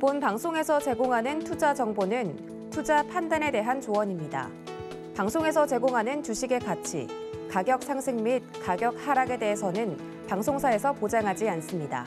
본 방송에서 제공하는 투자 정보는 투자 판단에 대한 조언입니다. 방송에서 제공하는 주식의 가치, 가격 상승 및 가격 하락에 대해서는 방송사에서 보장하지 않습니다.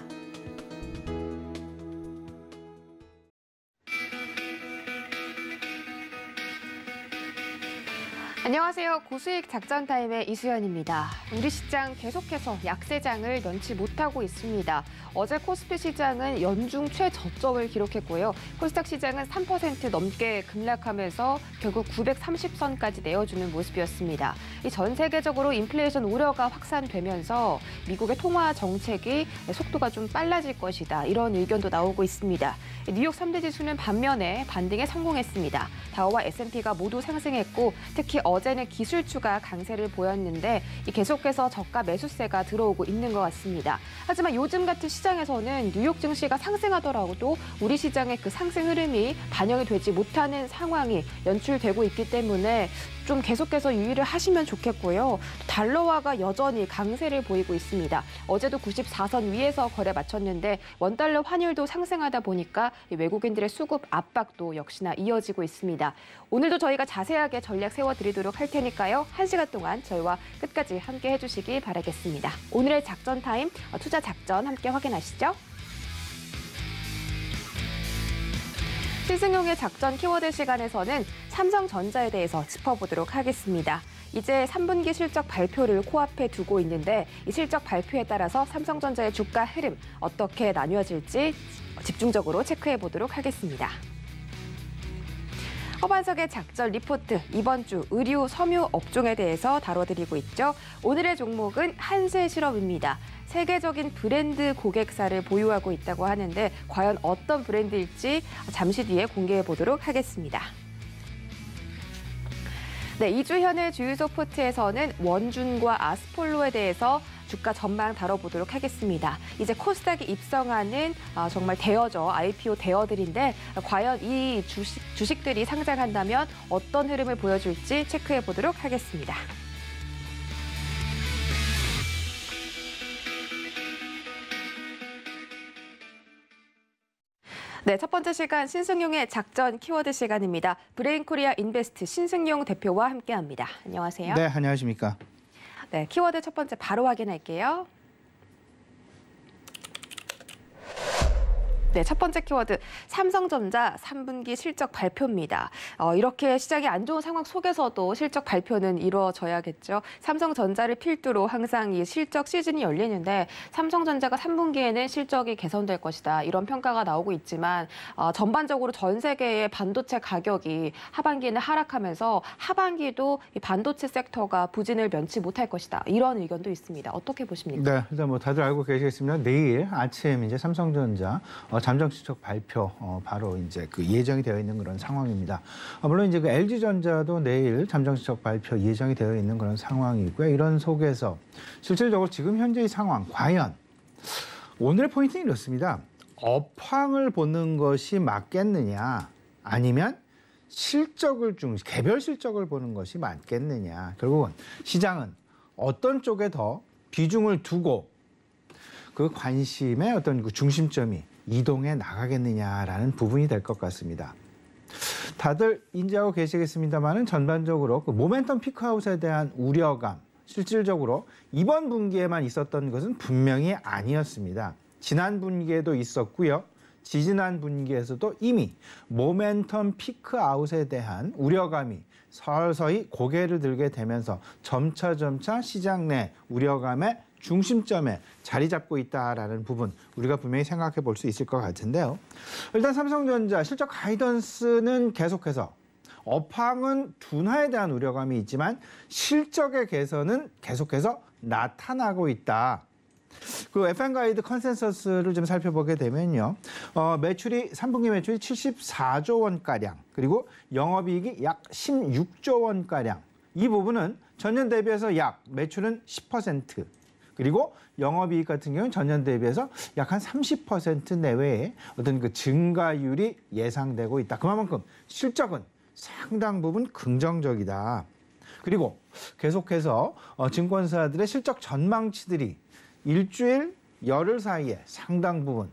안녕하세요. 고수익 작전 타임의 이수연입니다. 우리 시장 계속해서 약세장을 면치 못하고 있습니다. 어제 코스피 시장은 연중 최저점을 기록했고요. 코스닥 시장은 3% 넘게 급락하면서 결국 930선까지 내어주는 모습이었습니다. 이 전 세계적으로 인플레이션 우려가 확산되면서 미국의 통화 정책이 속도가 좀 빨라질 것이다. 이런 의견도 나오고 있습니다. 뉴욕 3대 지수는 반면에 반등에 성공했습니다. 다우와 S&P가 모두 상승했고 특히 어제는 기술주가 강세를 보였는데 계속해서 저가 매수세가 들어오고 있는 것 같습니다. 하지만 요즘 같은 시장에서는 뉴욕 증시가 상승하더라도 우리 시장의 그 상승 흐름이 반영이 되지 못하는 상황이 연출되고 있기 때문에 좀 계속해서 유의를 하시면 좋겠고요. 달러화가 여전히 강세를 보이고 있습니다. 어제도 94선 위에서 거래 마쳤는데 원달러 환율도 상승하다 보니까 외국인들의 수급 압박도 역시나 이어지고 있습니다. 오늘도 저희가 자세하게 전략 세워드리도록 할 테니까요. 1시간 동안 저희와 끝까지 함께 해주시기 바라겠습니다. 오늘의 작전 타임, 투자 작전 함께 확인하시죠. 신승용의 작전 키워드 시간에서는 삼성전자에 대해서 짚어보도록 하겠습니다. 이제 3분기 실적 발표를 코앞에 두고 있는데 이 실적 발표에 따라서 삼성전자의 주가 흐름 어떻게 나뉘어질지 집중적으로 체크해보도록 하겠습니다. 허반석의 작전 리포트, 이번 주 의류, 섬유 업종에 대해서 다뤄드리고 있죠. 오늘의 종목은 한세실업입니다. 세계적인 브랜드 고객사를 보유하고 있다고 하는데 과연 어떤 브랜드일지 잠시 뒤에 공개해 보도록 하겠습니다. 네, 이주현의 주유소 포트에서는 원준과 아스폴로에 대해서 주가 전망 다뤄보도록 하겠습니다. 이제 코스닥이 입성하는 정말 대어죠. IPO 대어들인데 과연 이 주식들이 상장한다면 어떤 흐름을 보여줄지 체크해 보도록 하겠습니다. 네, 첫 번째 시간 신승용의 작전 키워드 시간입니다. 브레인코리아 인베스트 신승용 대표와 함께합니다. 안녕하세요. 네, 안녕하십니까. 네, 키워드 첫 번째 바로 확인할게요. 네, 첫 번째 키워드 삼성전자 3분기 실적 발표입니다. 이렇게 시장이 안 좋은 상황 속에서도 실적 발표는 이루어져야겠죠. 삼성전자를 필두로 항상 이 실적 시즌이 열리는데 삼성전자가 3분기에는 실적이 개선될 것이다. 이런 평가가 나오고 있지만 전반적으로 전 세계의 반도체 가격이 하반기에는 하락하면서 하반기도 이 반도체 섹터가 부진을 면치 못할 것이다. 이런 의견도 있습니다. 어떻게 보십니까? 네, 일단 뭐 다들 알고 계시겠습니다. 내일 아침 이제 삼성전자 잠정 실적 발표 바로 이제 그 예정이 되어 있는 그런 상황입니다. 물론 이제 그 LG전자도 내일 잠정 실적 발표 예정이 되어 있는 그런 상황이고요. 이런 속에서 실질적으로 지금 현재의 상황 과연 오늘의 포인트는 이렇습니다. 업황을 보는 것이 맞겠느냐 아니면 실적을 개별 실적을 보는 것이 맞겠느냐. 결국은 시장은 어떤 쪽에 더 비중을 두고 그 관심의 어떤 그 중심점이 이동해 나가겠느냐라는 부분이 될 것 같습니다. 다들 인지하고 계시겠습니다만은 전반적으로 그 모멘텀 피크아웃에 대한 우려감, 실질적으로 이번 분기에만 있었던 것은 분명히 아니었습니다. 지난 분기에도 있었고요. 지지난 분기에서도 이미 모멘텀 피크아웃에 대한 우려감이 서서히 고개를 들게 되면서 점차 시장 내 우려감의 중심점에 자리 잡고 있다라는 부분 우리가 분명히 생각해 볼 수 있을 것 같은데요. 일단 삼성전자 실적 가이던스는 계속해서 업황은 둔화에 대한 우려감이 있지만 실적의 개선은 계속해서 나타나고 있다. 그 FM 가이드 컨센서스를 좀 살펴보게 되면요. 매출이 3분기 매출이 74조 원가량 그리고 영업이익이 약 16조 원가량 이 부분은 전년 대비해서 약 매출은 10% 그리고 영업이익 같은 경우는 전년 대비해서 약 한 30% 내외의 어떤 그 증가율이 예상되고 있다. 그만큼 실적은 상당 부분 긍정적이다. 그리고 계속해서 증권사들의 실적 전망치들이 일주일 열흘 사이에 상당 부분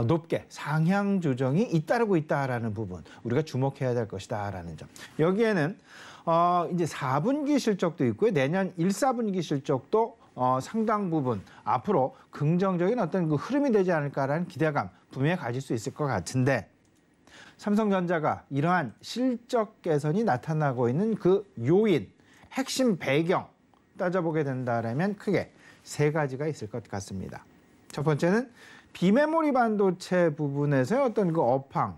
높게 상향 조정이 잇따르고 있다라는 부분 우리가 주목해야 될 것이다라는 점. 여기에는 이제 4분기 실적도 있고요. 내년 1, 4분기 실적도 상당 부분 앞으로 긍정적인 어떤 그 흐름이 되지 않을까라는 기대감 분명히 가질 수 있을 것 같은데 삼성전자가 이러한 실적 개선이 나타나고 있는 그 요인, 핵심 배경 따져보게 된다면 크게 3가지가 있을 것 같습니다. 첫 번째는 비메모리 반도체 부분에서의 어떤 그 업황,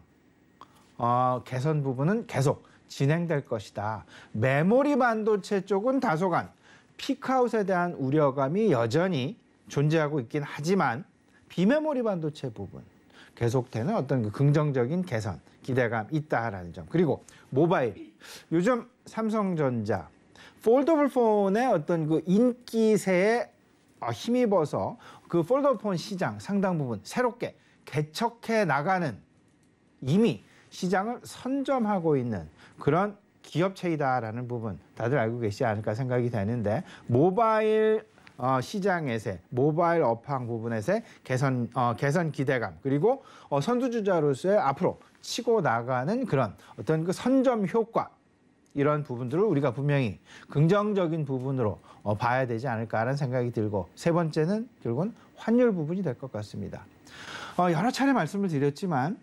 개선 부분은 계속 진행될 것이다. 메모리 반도체 쪽은 다소간 피크아웃에 대한 우려감이 여전히 존재하고 있긴 하지만 비메모리 반도체 부분 계속되는 어떤 그 긍정적인 개선, 기대감 있다라는 점. 그리고 모바일, 요즘 삼성전자 폴더블 폰의 어떤 그 인기세에 힘입어서 그 폴더블 폰 시장 상당 부분 새롭게 개척해 나가는 이미 시장을 선점하고 있는 그런 기업체이다라는 부분 다들 알고 계시지 않을까 생각이 되는데 모바일 시장에서의 모바일 업황 부분에서의 개선 기대감 그리고 선두주자로서의 앞으로 치고 나가는 그런 어떤 그 선점 효과 이런 부분들을 우리가 분명히 긍정적인 부분으로 봐야 되지 않을까라는 생각이 들고 세 번째는 결국은 환율 부분이 될 것 같습니다. 여러 차례 말씀을 드렸지만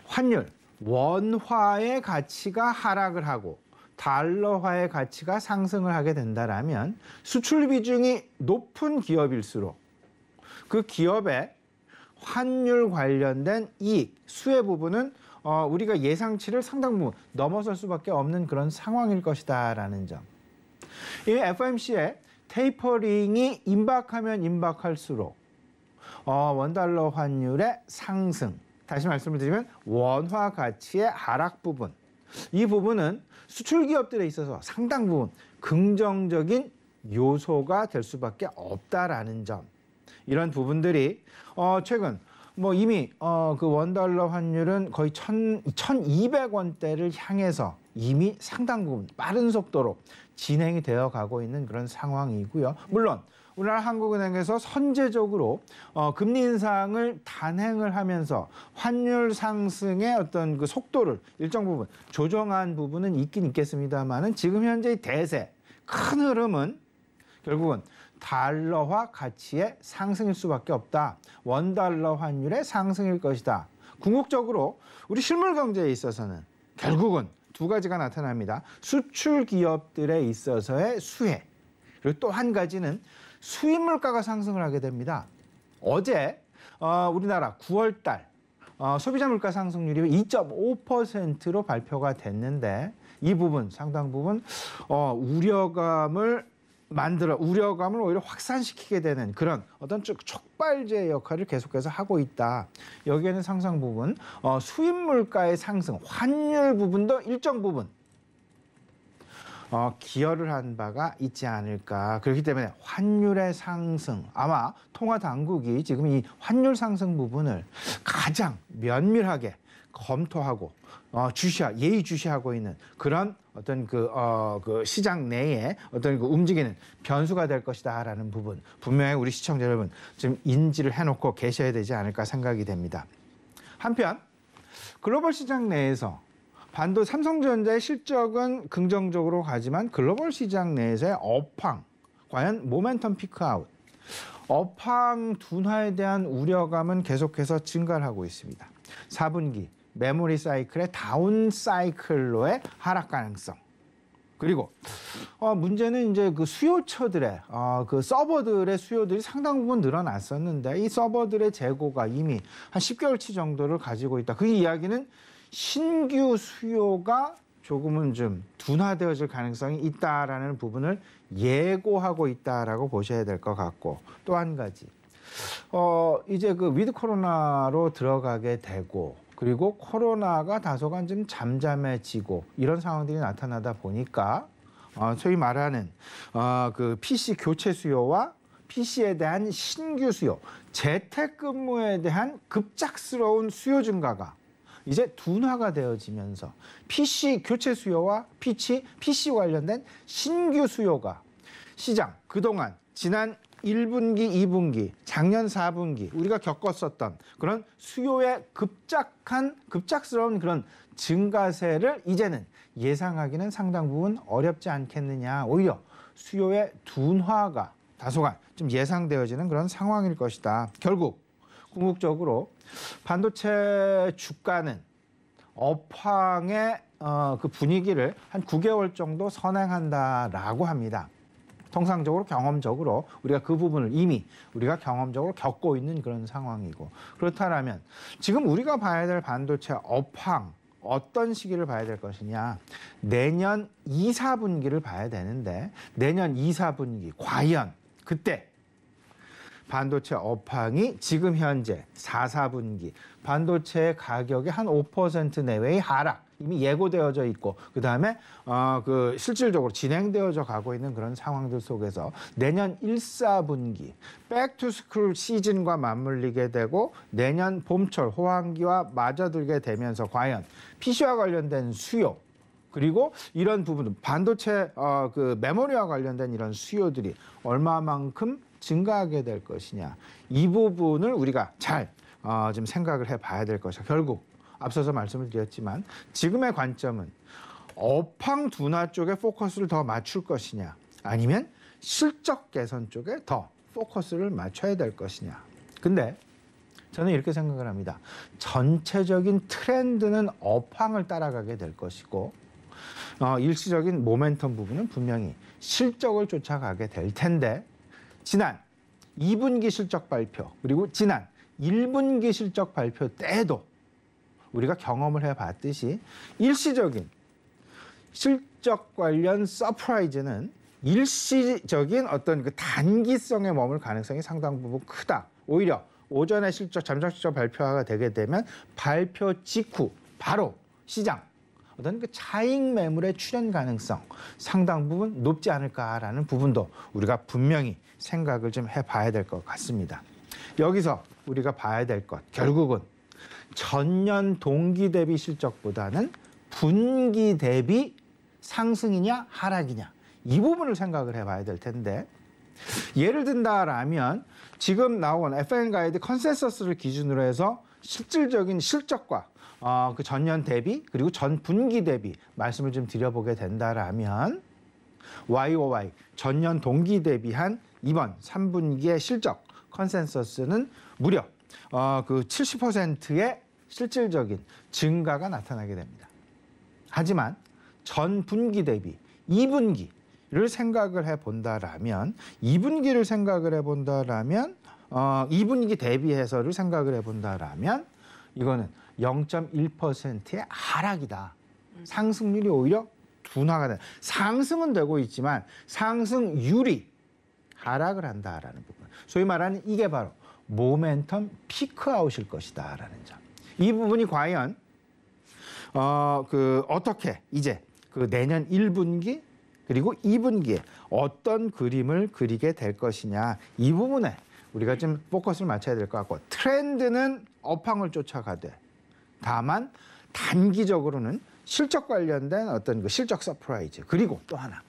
환율, 원화의 가치가 하락을 하고 달러화의 가치가 상승을 하게 된다라면 수출 비중이 높은 기업일수록 그 기업의 환율 관련된 이익, 수혜 부분은 우리가 예상치를 상당 부분 넘어설 수밖에 없는 그런 상황일 것이다라는 점. 이 FOMC의 테이퍼링이 임박하면 임박할수록 원달러 환율의 상승, 다시 말씀을 드리면 원화 가치의 하락 부분, 이 부분은 수출 기업들에 있어서 상당 부분 긍정적인 요소가 될 수밖에 없다라는 점. 이런 부분들이 최근 이미 그 원달러 환율은 거의 1,200원대를 향해서 이미 상당 부분 빠른 속도로 진행이 되어 가고 있는 그런 상황이고요. 물론 우리나라 한국은행에서 선제적으로 금리 인상을 단행을 하면서 환율 상승의 어떤 그 속도를 일정 부분 조정한 부분은 있긴 있겠습니다만은 지금 현재의 대세 큰 흐름은 결국은 달러화 가치의 상승일 수밖에 없다. 원달러 환율의 상승일 것이다. 궁극적으로 우리 실물 경제에 있어서는 결국은 2가지가 나타납니다. 수출 기업들에 있어서의 수혜. 그리고 또 한 가지는 수입 물가가 상승을 하게 됩니다. 어제 우리나라 9월 달 소비자 물가 상승률이 2.5%로 발표가 됐는데 이 부분 상당 부분 우려감을 오히려 확산시키게 되는 그런 어떤 촉발제 역할을 계속해서 하고 있다. 여기에는 상당 부분 수입 물가의 상승, 환율 부분도 일정 부분 기여를 한 바가 있지 않을까. 그렇기 때문에 환율의 상승, 아마 통화 당국이 지금 이 환율 상승 부분을 가장 면밀하게 검토하고 예의주시하고 있는 그런 어떤 그 시장 내에 어떤 그 움직이는 변수가 될 것이다라는 부분 분명히 우리 시청자 여러분 좀 인지를 해놓고 계셔야 되지 않을까 생각이 됩니다. 한편 글로벌 시장 내에서 삼성전자의 실적은 긍정적으로 가지만 글로벌 시장 내에서의 업황, 과연 모멘텀 피크아웃, 업황 둔화에 대한 우려감은 계속해서 증가를 하고 있습니다. 4분기 메모리 사이클의 다운 사이클로의 하락 가능성. 그리고 문제는 이제 그 수요처들의 그 서버들의 수요들이 상당 부분 늘어났었는데 이 서버들의 재고가 이미 한 10개월치 정도를 가지고 있다. 그 이야기는 신규 수요가 조금은 좀 둔화되어질 가능성이 있다라는 부분을 예고하고 있다라고 보셔야 될 것 같고 또 한 가지 이제 그 위드 코로나로 들어가게 되고 그리고 코로나가 다소간 좀 잠잠해지고 이런 상황들이 나타나다 보니까 소위 말하는 그 PC 교체 수요와 PC에 대한 신규 수요, 재택근무에 대한 급작스러운 수요 증가가 이제 둔화가 되어지면서 PC 교체 수요와 PC 관련된 신규 수요가 시장 그동안 지난 1분기, 2분기, 작년 4분기 우리가 겪었었던 그런 수요의 급작스러운 그런 증가세를 이제는 예상하기는 상당 부분 어렵지 않겠느냐. 오히려 수요의 둔화가 다소간 좀 예상되어지는 그런 상황일 것이다. 결국 궁극적으로 반도체 주가는 업황의 그 분위기를 한 9개월 정도 선행한다라고 합니다. 통상적으로 경험적으로 우리가 그 부분을 이미 우리가 경험적으로 겪고 있는 그런 상황이고, 그렇다면 지금 우리가 봐야 될 반도체 업황 어떤 시기를 봐야 될 것이냐. 내년 2, 4분기를 봐야 되는데 내년 2, 4분기 과연 그때 반도체 업황이 지금 현재 4, 4분기 반도체 가격의 한 5% 내외의 하락 이미 예고되어져 있고, 그다음에 그 실질적으로 진행되어져 가고 있는 그런 상황들 속에서 내년 1, 4분기 백투스쿨 시즌과 맞물리게 되고 내년 봄철 호황기와 맞아들게 되면서 과연 PC와 관련된 수요, 그리고 이런 부분 반도체 그 메모리와 관련된 이런 수요들이 얼마만큼 증가하게 될 것이냐, 이 부분을 우리가 잘 좀 생각을 해봐야 될 것이야. 결국 앞서서 말씀을 드렸지만 지금의 관점은 업황 둔화 쪽에 포커스를 더 맞출 것이냐, 아니면 실적 개선 쪽에 더 포커스를 맞춰야 될 것이냐. 근데 저는 이렇게 생각을 합니다. 전체적인 트렌드는 업황을 따라가게 될 것이고 일시적인 모멘텀 부분은 분명히 실적을 쫓아가게 될 텐데, 지난 2분기 실적 발표 그리고 지난 1분기 실적 발표 때도 우리가 경험을 해봤듯이 일시적인 실적 관련 서프라이즈는 일시적인 어떤 그 단기성에 머물 가능성이 상당 부분 크다. 오히려 오전에 잠정 실적 발표가 되게 되면 발표 직후 바로 시장 어떤 그 차익 매물의 출현 가능성 상당 부분 높지 않을까라는 부분도 우리가 분명히 생각을 좀 해봐야 될 것 같습니다. 여기서 우리가 봐야 될 것, 결국은 전년 동기 대비 실적보다는 분기 대비 상승이냐 하락이냐, 이 부분을 생각을 해봐야 될 텐데, 예를 든다라면 지금 나온 FN 가이드 컨센서스를 기준으로 해서 실질적인 실적과 그 전년 대비 그리고 전 분기 대비 말씀을 좀 드려보게 된다라면 YOY 전년 동기 대비한 이번 3분기의 실적 컨센서스는 무려 그 70%의 실질적인 증가가 나타나게 됩니다. 하지만 전 분기 대비 2분기를 생각을 해본다라면 2분기를 생각을 해본다라면 2분기 대비해서를 생각을 해본다라면 이거는 0.1%의 하락이다. 상승률이 오히려 둔화가 돼. 상승은 되고 있지만 상승률이 하락을 한다라는 부분. 소위 말하는 이게 바로 모멘텀 피크아웃일 것이다라는 점. 이 부분이 과연 어떻게 이제 그 내년 1분기 그리고 2분기에 어떤 그림을 그리게 될 것이냐, 이 부분에 우리가 좀 포커스를 맞춰야 될 것 같고, 트렌드는 업황을 쫓아가되 다만 단기적으로는 실적 관련된 어떤 그 실적 서프라이즈, 그리고 또 하나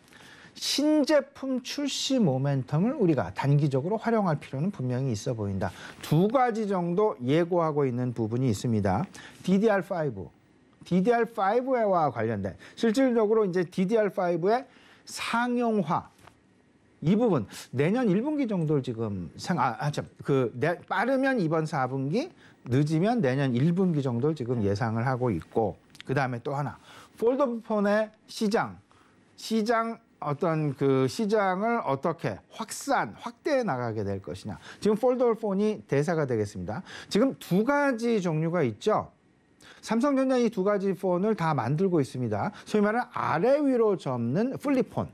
신제품 출시 모멘텀을 우리가 단기적으로 활용할 필요는 분명히 있어 보인다. 두 가지 정도 예고하고 있는 부분이 있습니다. DDR5와 관련된 실질적으로 이제 DDR5의 상용화, 이 부분 내년 1분기 정도를 지금 빠르면 이번 4분기, 늦으면 내년 1분기 정도를 지금 예상을 하고 있고, 그 다음에 또 하나 폴더블 폰의 시장 어떤 그 시장을 어떻게 확대해 나가게 될 것이냐. 지금 폴더블 폰이 대세가 되겠습니다. 지금 두 가지 종류가 있죠. 삼성전자 이 두 가지 폰을 다 만들고 있습니다. 소위 말하는 아래 위로 접는 플립폰.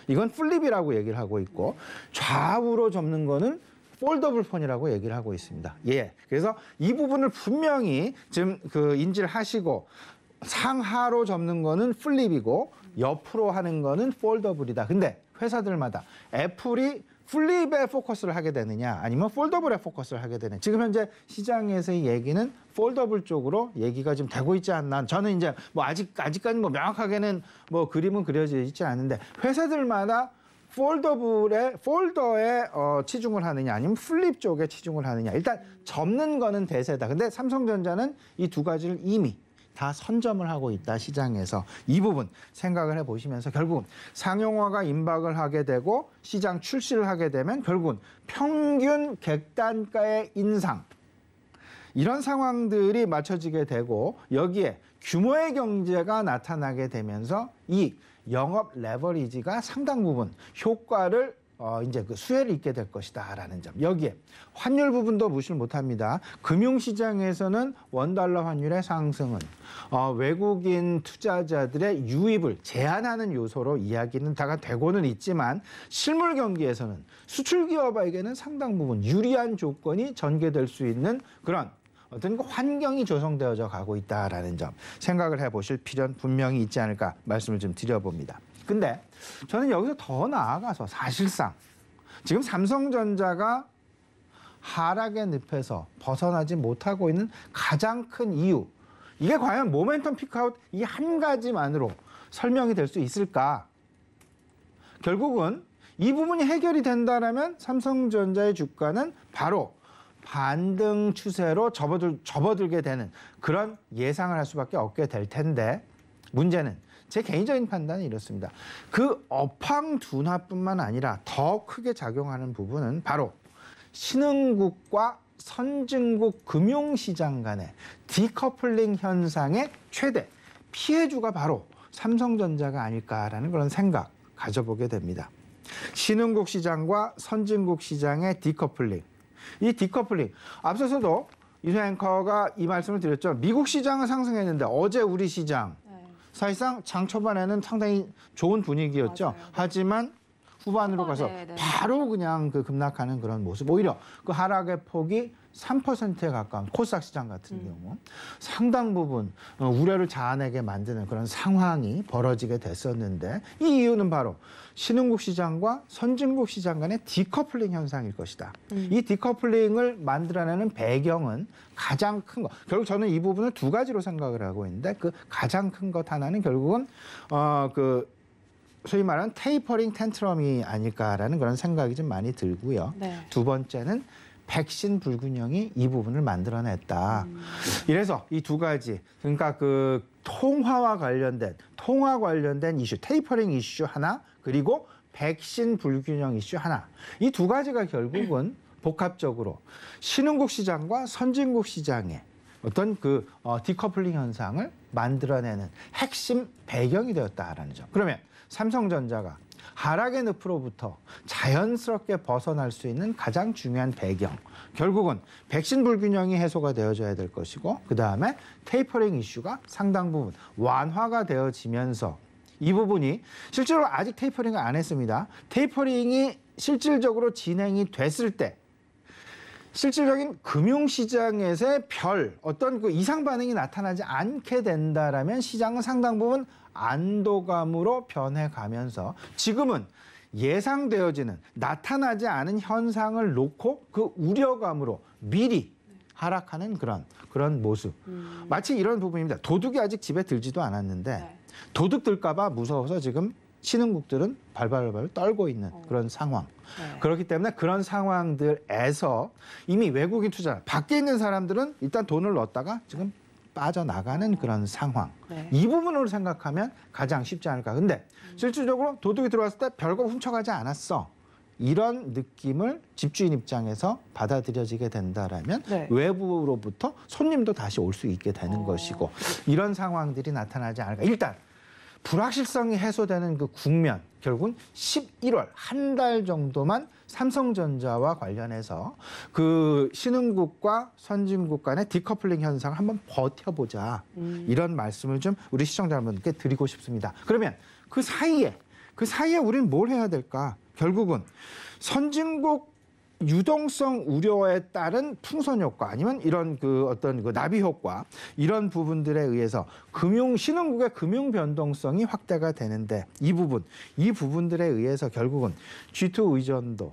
이건 플립이라고 얘기를 하고 있고, 좌우로 접는 거는 폴더블 폰이라고 얘기를 하고 있습니다. 예. 그래서 이 부분을 분명히 지금 그 인지를 하시고, 상하로 접는 거는 플립이고 옆으로 하는 거는 폴더블이다. 근데 회사들마다 애플이 플립에 포커스를 하게 되느냐 아니면 폴더블에 포커스를 하게 되느냐, 지금 현재 시장에서의 얘기는 폴더블 쪽으로 얘기가 좀 되고 있지 않나. 저는 이제 뭐 아직까지 뭐 명확하게는 뭐 그림은 그려져 있지 않은데 회사들마다 폴더에 치중을 하느냐 아니면 플립 쪽에 치중을 하느냐. 일단 접는 거는 대세다. 근데 삼성전자는 이 두 가지를 이미 다 선점을 하고 있다, 시장에서. 이 부분 생각을 해보시면서 결국은 상용화가 임박을 하게 되고 시장 출시를 하게 되면 결국은 평균 객단가의 인상, 이런 상황들이 맞춰지게 되고 여기에 규모의 경제가 나타나게 되면서 이 영업 레버리지가 상당 부분 효과를 이제 그 수혜를 입게 될 것이다라는 점. 여기에 환율 부분도 무시를 못합니다. 금융시장에서는 원달러 환율의 상승은 외국인 투자자들의 유입을 제한하는 요소로 이야기는 다가 되고는 있지만 실물 경기에서는 수출 기업에게는 상당 부분 유리한 조건이 전개될 수 있는 그런 어떤 환경이 조성되어져 가고 있다라는 점 생각을 해보실 필요는 분명히 있지 않을까 말씀을 좀 드려봅니다. 근데 저는 여기서 더 나아가서 사실상 지금 삼성전자가 하락의 늪에서 벗어나지 못하고 있는 가장 큰 이유, 이게 과연 모멘텀 피크아웃 이 한 가지만으로 설명이 될 수 있을까? 결국은 이 부분이 해결이 된다면 삼성전자의 주가는 바로 반등 추세로 접어들게 되는 그런 예상을 할 수밖에 없게 될 텐데, 문제는 제 개인적인 판단은 이렇습니다. 그 업황 둔화뿐만 아니라 더 크게 작용하는 부분은 바로 신흥국과 선진국 금융시장 간의 디커플링 현상의 최대 피해주가 바로 삼성전자가 아닐까라는 그런 생각 가져보게 됩니다. 신흥국 시장과 선진국 시장의 디커플링. 이 디커플링, 앞서서도 이소영 앵커가 이 말씀을 드렸죠. 미국 시장은 상승했는데 어제 우리 시장 사실상 장 초반에는 상당히 좋은 분위기였죠. 맞아요. 하지만 후반으로 가서 바로 그냥 그 급락하는 그런 모습. 오히려 그 하락의 폭이 3%에 가까운 코스닥 시장 같은 경우 상당 부분 우려를 자아내게 만드는 그런 상황이 벌어지게 됐었는데, 이 이유는 바로 신흥국 시장과 선진국 시장 간의 디커플링 현상일 것이다. 이 디커플링을 만들어내는 배경은 가장 큰 것. 결국 저는 이 부분을 두 가지로 생각을 하고 있는데, 그 가장 큰 것 하나는 결국은 소위 말하는 테이퍼링 텐트럼이 아닐까라는 그런 생각이 좀 많이 들고요. 네. 두 번째는 백신 불균형이 이 부분을 만들어냈다. 이래서 이 두 가지, 그러니까 그 통화 관련된 이슈, 테이퍼링 이슈 하나, 그리고 백신 불균형 이슈 하나. 이 두 가지가 결국은 복합적으로 신흥국 시장과 선진국 시장의 어떤 그 디커플링 현상을 만들어내는 핵심 배경이 되었다라는 점. 그러면 삼성전자가 하락의 늪으로부터 자연스럽게 벗어날 수 있는 가장 중요한 배경, 결국은 백신 불균형이 해소가 되어져야 될 것이고, 그다음에 테이퍼링 이슈가 상당 부분 완화가 되어지면서, 이 부분이 실제로 아직 테이퍼링을 안 했습니다. 테이퍼링이 실질적으로 진행이 됐을 때 실질적인 금융시장에서의 어떤 그 이상 반응이 나타나지 않게 된다라면 시장은 상당 부분 안도감으로 변해가면서 지금은 예상되어지는 나타나지 않은 현상을 놓고 그 우려감으로 미리 하락하는 그런 모습. 마치 이런 부분입니다. 도둑이 아직 집에 들지도 않았는데 도둑 들까 봐 무서워서 지금 신흥국들은 발발발 떨고 있는 그런 상황. 그렇기 때문에 그런 상황들에서 이미 외국인 투자, 밖에 있는 사람들은 일단 돈을 넣었다가 지금 빠져나가는 그런 상황. 이 부분으로 생각하면 가장 쉽지 않을까. 근데 실질적으로 도둑이 들어왔을 때 별거 훔쳐가지 않았어. 이런 느낌을 집주인 입장에서 받아들여지게 된다라면 외부로부터 손님도 다시 올 수 있게 되는 것이고, 이런 상황들이 나타나지 않을까. 일단 불확실성이 해소되는 그 국면, 결국은 11월 한 달 정도만 삼성전자와 관련해서 그 신흥국과 선진국 간의 디커플링 현상을 한번 버텨보자. 이런 말씀을 좀 우리 시청자 여러분께 드리고 싶습니다. 그러면 그 사이에 우리는 뭘 해야 될까? 결국은 선진국 유동성 우려에 따른 풍선 효과, 아니면 이런 그 어떤 그 나비 효과, 이런 부분들에 의해서 신흥국의 금융 변동성이 확대가 되는데, 이 부분들에 의해서 결국은 G2 의존도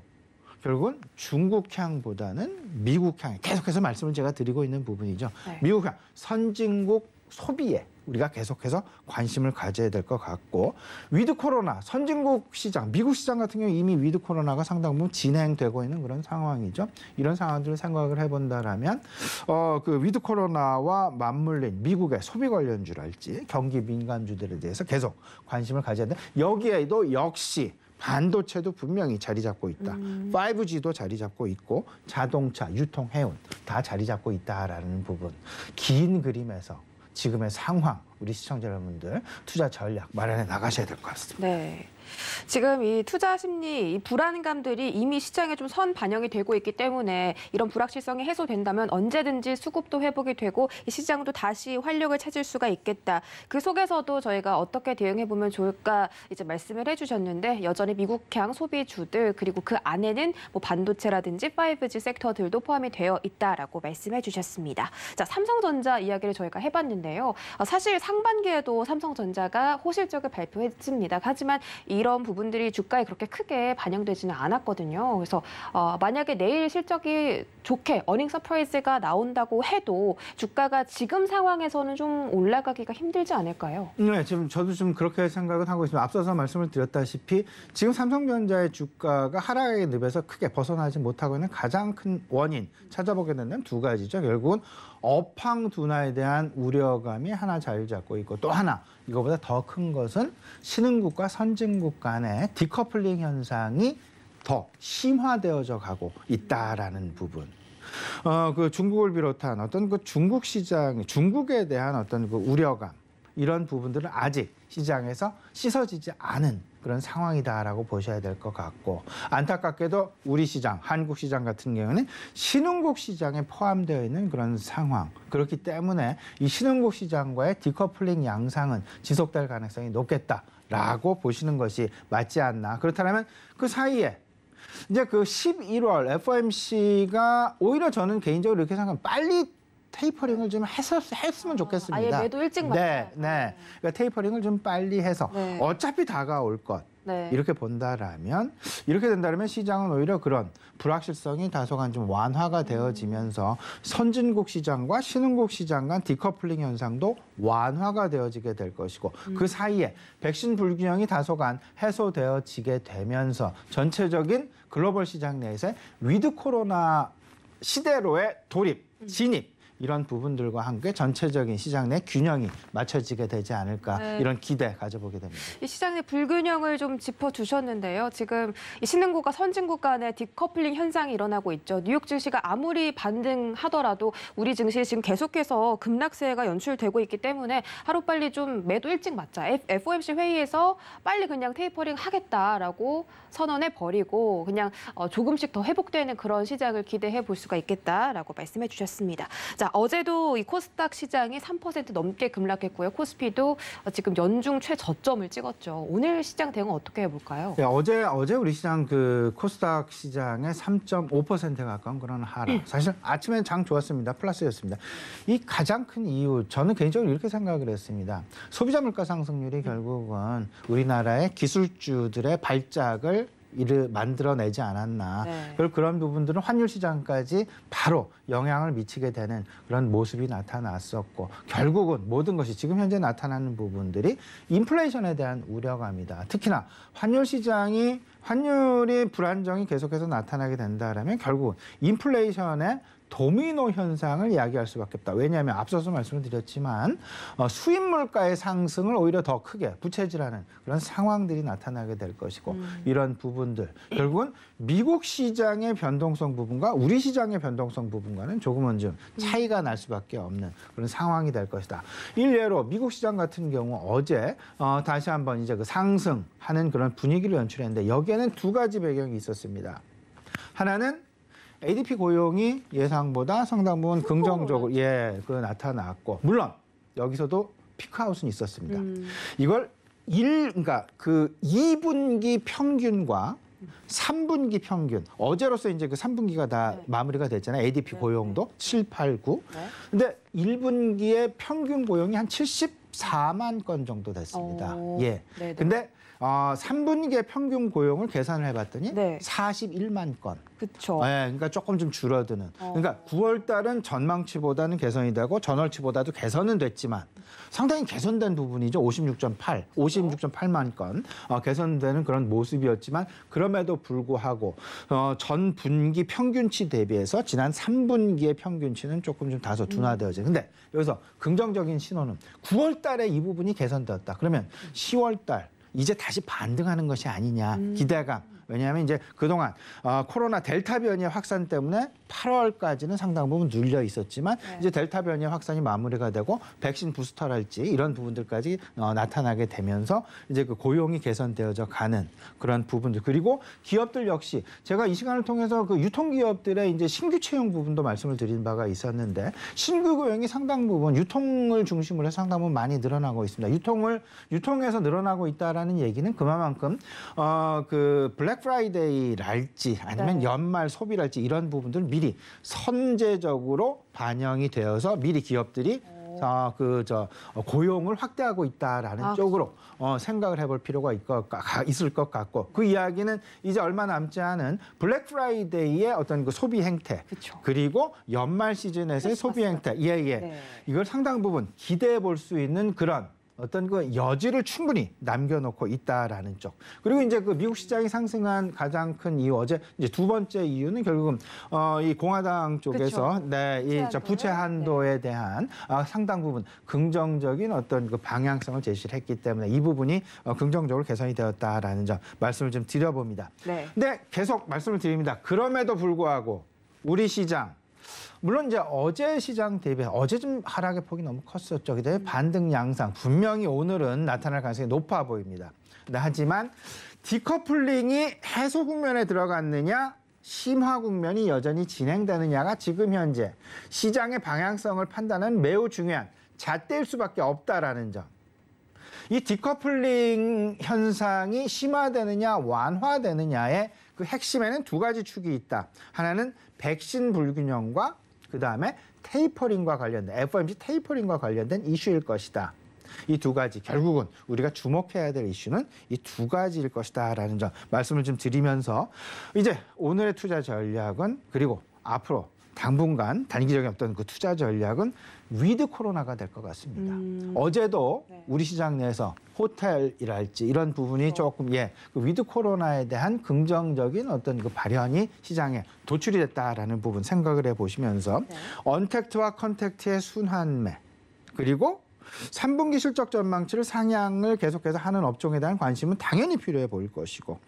결국은 중국향보다는 미국향, 계속해서 말씀을 제가 드리고 있는 부분이죠. 미국향, 선진국 소비에 우리가 계속해서 관심을 가져야 될 것 같고 위드 코로나 선진국 시장, 미국 시장 같은 경우 이미 위드 코로나가 상당 부분 진행되고 있는 그런 상황이죠. 이런 상황들을 생각을 해본다라면 그 위드 코로나와 맞물린 미국의 소비 관련주랄지 경기 민감주들에 대해서 계속 관심을 가져야 돼. 여기에도 역시 반도체도 분명히 자리 잡고 있다. 5G도 자리 잡고 있고 자동차, 유통, 해운 다 자리 잡고 있다라는 부분. 긴 그림에서 지금의 상황, 우리 시청자 여러분들 투자 전략 마련해 나가셔야 될 것 같습니다. 네. 지금 이 투자 심리, 이 불안감들이 이미 시장에 좀 선 반영이 되고 있기 때문에 이런 불확실성이 해소된다면 언제든지 수급도 회복이 되고 이 시장도 다시 활력을 찾을 수가 있겠다. 그 속에서도 저희가 어떻게 대응해 보면 좋을까 이제 말씀을 해주셨는데 여전히 미국향 소비주들 그리고 그 안에는 뭐 반도체라든지 5G 섹터들도 포함이 되어 있다라고 말씀해 주셨습니다. 자, 삼성전자 이야기를 저희가 해봤는데요. 사실 상반기에도 삼성전자가 호실적을 발표했습니다. 하지만 이런 부분들이 주가에 그렇게 크게 반영되지는 않았거든요. 그래서 만약에 내일 실적이 좋게 어닝 서프라이즈가 나온다고 해도 주가가 지금 상황에서는 좀 올라가기가 힘들지 않을까요? 네, 지금 저도 좀 그렇게 생각을 하고 있습니다. 앞서서 말씀을 드렸다시피 지금 삼성전자의 주가가 하락의 늪에서 크게 벗어나지 못하고 있는 가장 큰 원인 찾아보게 되면 두 가지죠. 결국은 업황 둔화에 대한 우려감이 하나 자리 잡고 있고 또 하나 이거보다 더 큰 것은 신흥국과 선진국 간의 디커플링 현상이 더 심화되어져 가고 있다라는 부분. 그 중국을 비롯한 어떤 그 중국 시장, 중국에 대한 어떤 그 우려감 이런 부분들은 아직 시장에서 씻어지지 않은 그런 상황이다라고 보셔야 될 것 같고 안타깝게도 우리 시장, 한국 시장 같은 경우는 신흥국 시장에 포함되어 있는 그런 상황. 그렇기 때문에 이 신흥국 시장과의 디커플링 양상은 지속될 가능성이 높겠다라고 보시는 것이 맞지 않나. 그렇다면 그 사이에 이제 그 11월 FOMC가 오히려 저는 개인적으로 이렇게 생각하면 빨리 테이퍼링을 좀 했으면 좋겠습니다. 아예 매도 일찍 맞다. 네. 그러니까 테이퍼링을 좀 빨리 해서 네. 어차피 다가올 것. 네. 이렇게 본다라면 이렇게 된다면 시장은 오히려 그런 불확실성이 다소간 좀 완화가 되어지면서 선진국 시장과 신흥국 시장 간 디커플링 현상도 완화가 되어지게 될 것이고 그 사이에 백신 불균형이 다소간 해소되어지게 되면서 전체적인 글로벌 시장 내에서의 위드 코로나 시대로의 돌입, 진입 이런 부분들과 함께 전체적인 시장 내 균형이 맞춰지게 되지 않을까 네. 이런 기대 가져보게 됩니다. 이 시장의 불균형을 좀 짚어주셨는데요. 지금 이 신흥국과 선진국 간의 디커플링 현상이 일어나고 있죠. 뉴욕 증시가 아무리 반등하더라도 우리 증시 지금 계속해서 급락세가 연출되고 있기 때문에 하루빨리 좀 매도 일찍 맞자. FOMC 회의에서 빨리 그냥 테이퍼링 하겠다라고 선언해버리고 그냥 조금씩 더 회복되는 그런 시장을 기대해 볼 수가 있겠다라고 말씀해 주셨습니다. 자, 어제도 이 코스닥 시장이 3% 넘게 급락했고요. 코스피도 지금 연중 최저점을 찍었죠. 오늘 시장 대응 어떻게 해볼까요? 네, 어제 우리 시장 그 코스닥 시장의 3.5%에 가까운 그런 하락. 사실 아침에 장 좋았습니다. 플러스였습니다. 이 가장 큰 이유 저는 개인적으로 이렇게 생각을 했습니다. 소비자 물가 상승률이 결국은 우리나라의 기술주들의 발작을 만들어내지 않았나. 네. 그리고 그런 부분들은 환율 시장까지 바로 영향을 미치게 되는 그런 모습이 나타났었고 결국은 모든 것이 지금 현재 나타나는 부분들이 인플레이션에 대한 우려감이다. 특히나 환율이 불안정이 계속해서 나타나게 된다면 결국은 인플레이션의 도미노 현상을 이야기할 수밖에 없다. 왜냐하면 앞서서 말씀을 드렸지만 수입 물가의 상승을 오히려 더 크게 부채질하는 그런 상황들이 나타나게 될 것이고 이런 부분들 결국은 미국 시장의 변동성 부분과 우리 시장의 변동성 부분과는 조금은 좀 차이가 날 수밖에 없는 그런 상황이 될 것이다. 일례로 미국 시장 같은 경우 어제 다시 한번 이제 그 상승하는 그런 분위기를 연출했는데 여기에는 두 가지 배경이 있었습니다. 하나는 ADP 고용이 예상보다 상당 부분 긍정적으로 나타났고 물론 여기서도 피크아웃은 있었습니다. 이걸 그러니까 그 2분기 평균과 3분기 평균 어제로서 이제 그 3분기가 다 마무리가 됐잖아요. ADP 고용도 7, 8, 9. 근데 1분기의 평균 고용이 한 74만 건 정도 됐습니다. 근데 3분기의 평균 고용을 계산을 해봤더니 네. 41만 건. 그렇죠. 네, 그러니까 조금 좀 줄어드는. 그러니까 9월 달은 전망치보다는 개선이 되고 전월치보다도 개선은 됐지만 상당히 개선된 부분이죠. 56.8만 건 개선되는 그런 모습이었지만 그럼에도 불구하고 전 분기 평균치 대비해서 지난 3분기의 평균치는 조금 좀 다소 둔화되어져. 근데 여기서 긍정적인 신호는 9월 달에 이 부분이 개선되었다. 그러면 10월 달 이제 다시 반등하는 것이 아니냐 기대감. 왜냐하면 이제 그동안 코로나 델타 변이의 확산 때문에 8월까지는 상당 부분 눌려 있었지만 이제 델타 변이의 확산이 마무리가 되고 백신 부스터랄지 이런 부분들까지 나타나게 되면서 이제 그 고용이 개선되어져 가는 그런 부분들. 그리고 기업들 역시 제가 이 시간을 통해서 그 유통기업들의 이제 신규 채용 부분도 말씀을 드린 바가 있었는데 신규 고용이 상당 부분 유통을 중심으로 해서 상당 부분 많이 늘어나고 있습니다. 유통에서 늘어나고 있다라는 얘기는 그만큼 그 블랙 프라이데이랄지 아니면 네. 연말 소비랄지 이런 부분들 미리 선제적으로 반영이 되어서 미리 기업들이 고용을 확대하고 있다라는 쪽으로 생각을 해볼 필요가 있을 것 같고 그 이야기는 이제 얼마 남지 않은 블랙 프라이데이의 어떤 그 소비 행태 그쵸. 그리고 연말 시즌에서의 소비 행태 네. 이걸 상당 부분 기대해 볼 수 있는 그런 어떤 그 여지를 충분히 남겨놓고 있다라는 쪽. 그리고 이제 그 미국 시장이 상승한 가장 큰 이유 어제 이제 두 번째 이유는 결국은 이 공화당 쪽에서 이 부채 한도에 대한 상당 부분 긍정적인 어떤 그 방향성을 제시를 했기 때문에 이 부분이 긍정적으로 개선이 되었다라는 점 말씀을 좀 드려봅니다. 네. 근데 계속 말씀을 드립니다. 그럼에도 불구하고 우리 시장 물론 이제 어제 시장 대비 어제 좀 하락의 폭이 너무 컸었죠. 그때 반등 양상 분명히 오늘은 나타날 가능성이 높아 보입니다. 하지만 디커플링이 해소 국면에 들어갔느냐 심화 국면이 여전히 진행되느냐가 지금 현재 시장의 방향성을 판단하는 매우 중요한 잣대일 수밖에 없다라는 점. 이 디커플링 현상이 심화되느냐 완화되느냐의 그 핵심에는 두 가지 축이 있다. 하나는 백신 불균형과 그다음에 테이퍼링과 관련된 FOMC 테이퍼링과 관련된 이슈일 것이다. 이 두 가지 결국은 우리가 주목해야 될 이슈는 이 두 가지일 것이다라는 점 말씀을 좀 드리면서 이제 오늘의 투자 전략은 그리고 앞으로 당분간 단기적인 어떤 그 투자 전략은 위드 코로나가 될 것 같습니다. 어제도 우리 시장 내에서 호텔이랄지 이런 부분이 조금 그 위드 코로나에 대한 긍정적인 어떤 그 발현이 시장에 도출이 됐다라는 부분 생각을 해보시면서 언택트와 컨택트의 순환매 그리고 3분기 실적 전망치를 상향을 계속해서 하는 업종에 대한 관심은 당연히 필요해 보일 것이고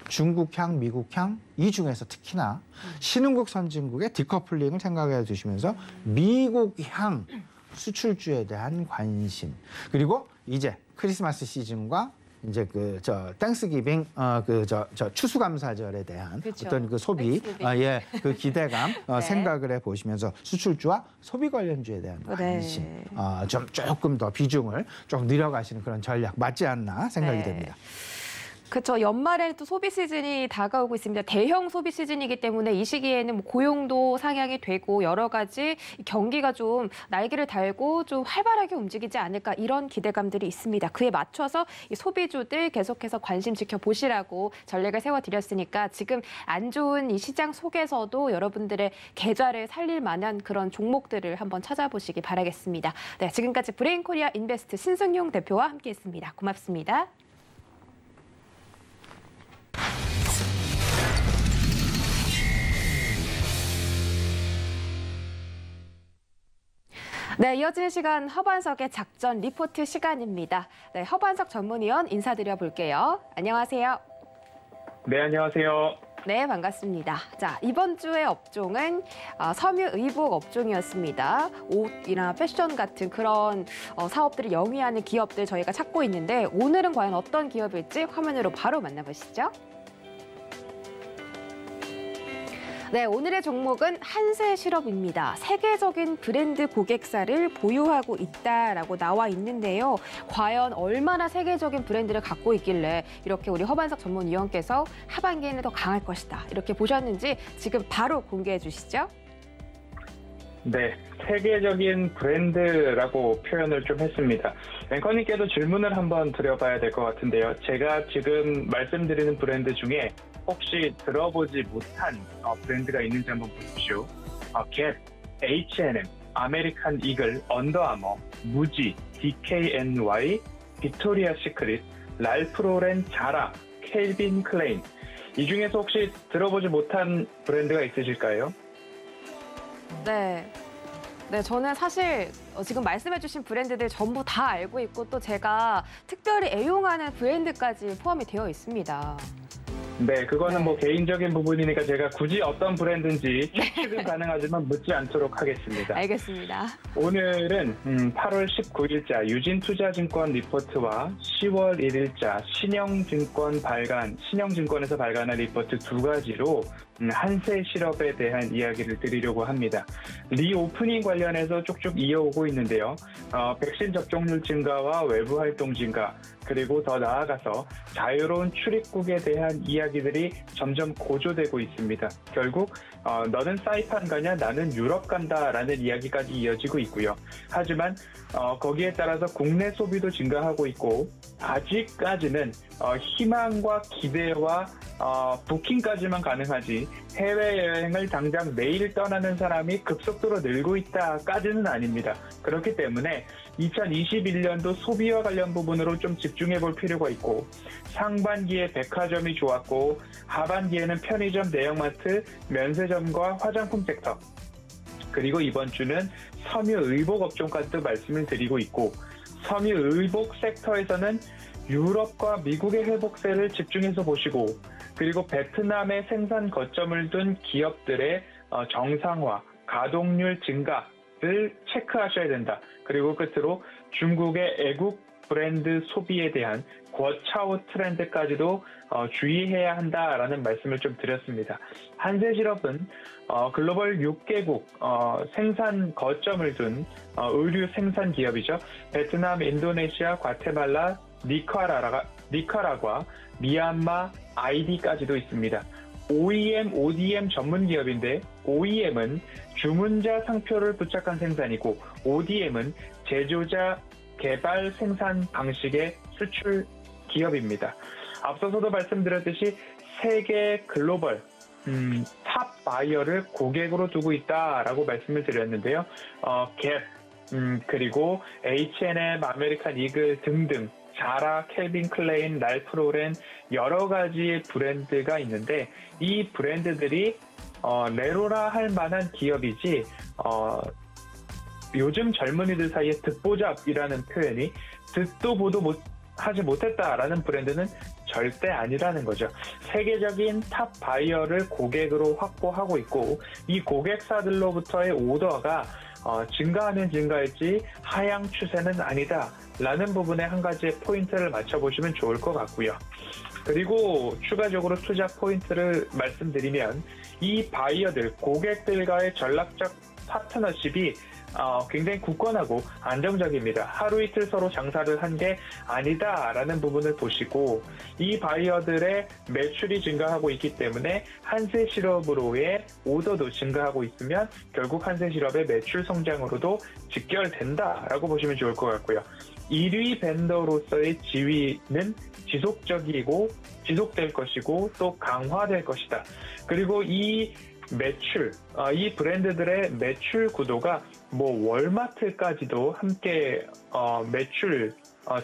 중국향, 미국향 이 중에서 특히나 신흥국 선진국의 디커플링을 생각해 두시면서 미국향 수출주에 대한 관심 그리고 이제 크리스마스 시즌과 이제 땡스기빙 추수감사절에 대한 어떤 그 소비 그 기대감 생각을 해 보시면서 수출주와 소비 관련주에 대한 관심 좀 조금 더 비중을 좀 늘려가시는 그런 전략 맞지 않나 생각이 됩니다. 그렇죠. 연말에는 또 소비 시즌이 다가오고 있습니다. 대형 소비 시즌이기 때문에 이 시기에는 뭐 고용도 상향이 되고 여러 가지 경기가 좀 날개를 달고 좀 활발하게 움직이지 않을까 이런 기대감들이 있습니다. 그에 맞춰서 이 소비주들 계속해서 관심 지켜보시라고 전략을 세워드렸으니까 지금 안 좋은 이 시장 속에서도 여러분들의 계좌를 살릴 만한 그런 종목들을 한번 찾아보시기 바라겠습니다. 네, 지금까지 브레인코리아 인베스트 신승용 대표와 함께했습니다. 고맙습니다. 네, 이어지는 시간 허반석의 작전 리포트 시간입니다. 네, 허반석 전문위원 인사드려 볼게요. 안녕하세요. 네, 안녕하세요. 네, 반갑습니다. 자, 이번 주의 업종은 섬유의복 업종이었습니다. 옷이나 패션 같은 그런 사업들을 영위하는 기업들 저희가 찾고 있는데 오늘은 과연 어떤 기업일지 화면으로 바로 만나보시죠. 네, 오늘의 종목은 한세실업입니다. 세계적인 브랜드 고객사를 보유하고 있다라고 나와 있는데요. 과연 얼마나 세계적인 브랜드를 갖고 있길래 이렇게 우리 허반석 전문위원께서 하반기에는 더 강할 것이다. 이렇게 보셨는지 지금 바로 공개해 주시죠. 네, 세계적인 브랜드라고 표현을 좀 했습니다. 앵커님께도 질문을 한번 드려봐야 될 것 같은데요. 제가 지금 말씀드리는 브랜드 중에 혹시 들어보지 못한 브랜드가 있는지 한번 보십시오. 겟, H&M, 아메리칸 이글, 언더아머, 무지, DKNY, 빅토리아 시크릿, 랄프 로렌, 자라, 켈빈 클레인. 이 중에서 혹시 들어보지 못한 브랜드가 있으실까요? 네. 네, 저는 사실 지금 말씀해주신 브랜드들 전부 다 알고 있고 또 제가 특별히 애용하는 브랜드까지 포함이 되어 있습니다. 네, 그거는 뭐 개인적인 부분이니까 제가 굳이 어떤 브랜드인지 추측은 가능하지만 묻지 않도록 하겠습니다. 알겠습니다. 오늘은 8월 19일자 유진투자증권 리포트와 10월 1일자 신영증권에서 발간한 리포트 두 가지로 한세 실업에 대한 이야기를 드리려고 합니다. 리오프닝 관련해서 쭉쭉 이어오고 있는데요. 백신 접종률 증가와 외부 활동 증가, 그리고 더 나아가서 자유로운 출입국에 대한 이야기들이 점점 고조되고 있습니다. 결국 너는 사이판 가냐, 나는 유럽 간다라는 이야기까지 이어지고 있고요. 하지만 거기에 따라서 국내 소비도 증가하고 있고 아직까지는 희망과 기대와 부킹까지만 가능하지 해외여행을 당장 내일 떠나는 사람이 급속도로 늘고 있다까지는 아닙니다. 그렇기 때문에 2021년도 소비와 관련 부분으로 좀 집중해 볼 필요가 있고, 상반기에 백화점이 좋았고 하반기에는 편의점, 대형마트, 면세점과 화장품 섹터, 그리고 이번 주는 섬유의복 업종까지도 말씀을 드리고 있고, 섬유의복 섹터에서는 유럽과 미국의 회복세를 집중해서 보시고, 그리고 베트남의 생산 거점을 둔 기업들의 정상화, 가동률 증가를 체크하셔야 된다. 그리고 끝으로 중국의 애국 브랜드 소비에 대한 거차오 트렌드까지도 주의해야 한다라는 말씀을 좀 드렸습니다. 한세실업은 글로벌 6개국 생산 거점을 둔 의류 생산 기업이죠. 베트남, 인도네시아, 과테말라, 니카라과, 미얀마, 아이디까지도 있습니다. OEM, ODM 전문 기업인데 OEM은 주문자 상표를 부착한 생산이고 ODM은 제조자 개발 생산 방식의 수출 기업입니다. 앞서서도 말씀드렸듯이 세계 글로벌 탑 바이어를 고객으로 두고 있다라고 말씀을 드렸는데요. 겟, 그리고 H&M, 아메리칸 이글 등등 자라, 켈빈 클레인, 랄프 로렌 여러 가지의 브랜드가 있는데 이 브랜드들이 레로라 할 만한 기업이지 요즘 젊은이들 사이에 듣보잡이라는 표현이 듣도 보도 하지 못했다라는 브랜드는 절대 아니라는 거죠. 세계적인 탑 바이어를 고객으로 확보하고 있고 이 고객사들로부터의 오더가 증가하면 증가할지 하향 추세는 아니다 라는 부분에 한 가지의 포인트를 맞춰보시면 좋을 것 같고요. 그리고 추가적으로 투자 포인트를 말씀드리면 이 바이어들, 고객들과의 전략적 파트너십이 굉장히 굳건하고 안정적입니다. 하루 이틀 서로 장사를 한 게 아니다라는 부분을 보시고 이 바이어들의 매출이 증가하고 있기 때문에 한세실업으로의 오더도 증가하고 있으면 결국 한세실업의 매출 성장으로도 직결된다라고 보시면 좋을 것 같고요. 1위 벤더로서의 지위는 지속될 것이고 또 강화될 것이다. 그리고 이 매출, 이 브랜드들의 매출 구도가 월마트까지도 함께 매출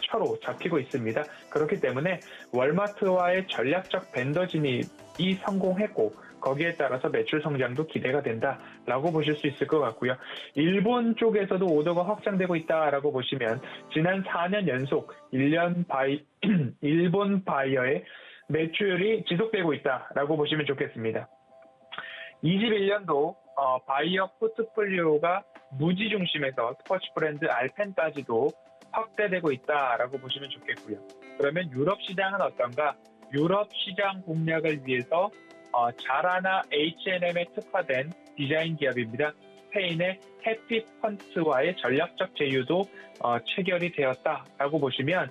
차로 잡히고 있습니다. 그렇기 때문에 월마트와의 전략적 벤더 진입이 성공했고 거기에 따라서 매출 성장도 기대가 된다라고 보실 수 있을 것 같고요. 일본 쪽에서도 오더가 확장되고 있다라고 보시면 지난 4년 연속 일본 바이어의 매출이 지속되고 있다라고 보시면 좋겠습니다. 21년도 바이어 포트폴리오가 무지 중심에서 스포츠 브랜드 알펜까지도 확대되고 있다라고 보시면 좋겠고요. 그러면 유럽 시장은 어떤가? 유럽 시장 공략을 위해서 자라나 H&M에 특화된 디자인 기업입니다. 스페인의 해피펀트와의 전략적 제휴도 체결이 되었다라고 보시면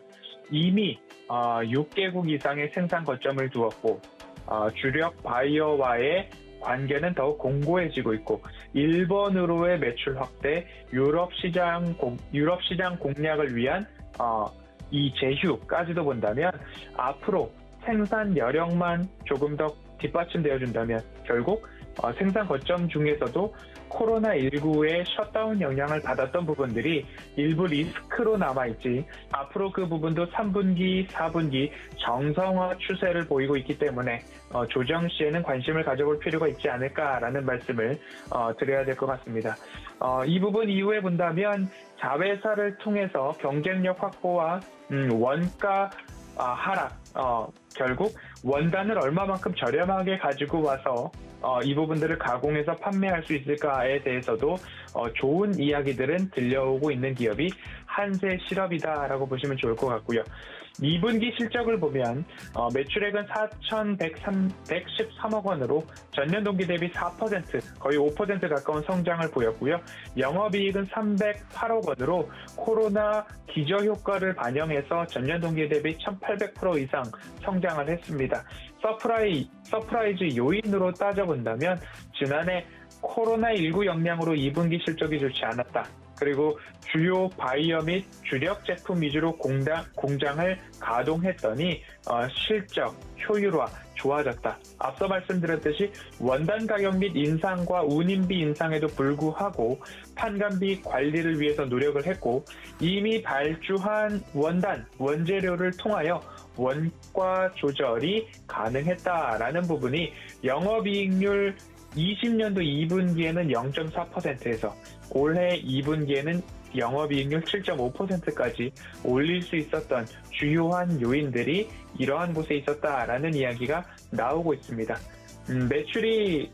이미 6개국 이상의 생산 거점을 두었고 주력 바이어와의 관계는 더욱 공고해지고 있고 1번으로의 매출 확대, 유럽 시장 공략을 위한 이 제휴까지도 본다면 앞으로 생산 여력만 조금 더 뒷받침되어 준다면 결국 생산 거점 중에서도 코로나19의 셧다운 영향을 받았던 부분들이 일부 리스크로 남아있지 앞으로 그 부분도 3분기, 4분기 정상화 추세를 보이고 있기 때문에 조정 시에는 관심을 가져볼 필요가 있지 않을까라는 말씀을 드려야 될 것 같습니다. 이 부분 이후에 본다면 자회사를 통해서 경쟁력 확보와 원가 하락, 결국 원단을 얼마만큼 저렴하게 가지고 와서 이 부분들을 가공해서 판매할 수 있을까에 대해서도 좋은 이야기들은 들려오고 있는 기업이 한세실업이다라고 보시면 좋을 것 같고요. 2분기 실적을 보면 매출액은 4,113억 원으로 전년 동기 대비 4%, 거의 5% 가까운 성장을 보였고요. 영업이익은 308억 원으로 코로나 기저효과를 반영해서 전년 동기 대비 1,800% 이상 성장을 했습니다. 서프라이즈 요인으로 따져본다면 지난해 코로나19 영향으로 2분기 실적이 좋지 않았다. 그리고 주요 바이어 및 주력 제품 위주로 공장을 가동했더니 실적, 효율화 좋아졌다. 앞서 말씀드렸듯이 원단 가격 및 인상과 운임비 인상에도 불구하고 판관비 관리를 위해서 노력을 했고 이미 발주한 원재료를 통하여 원가 조절이 가능했다라는 부분이 영업이익률 20년도 2분기에는 0.4%에서 올해 2분기에는 영업이익률 7.5%까지 올릴 수 있었던 주요한 요인들이 이러한 곳에 있었다라는 이야기가 나오고 있습니다. 매출이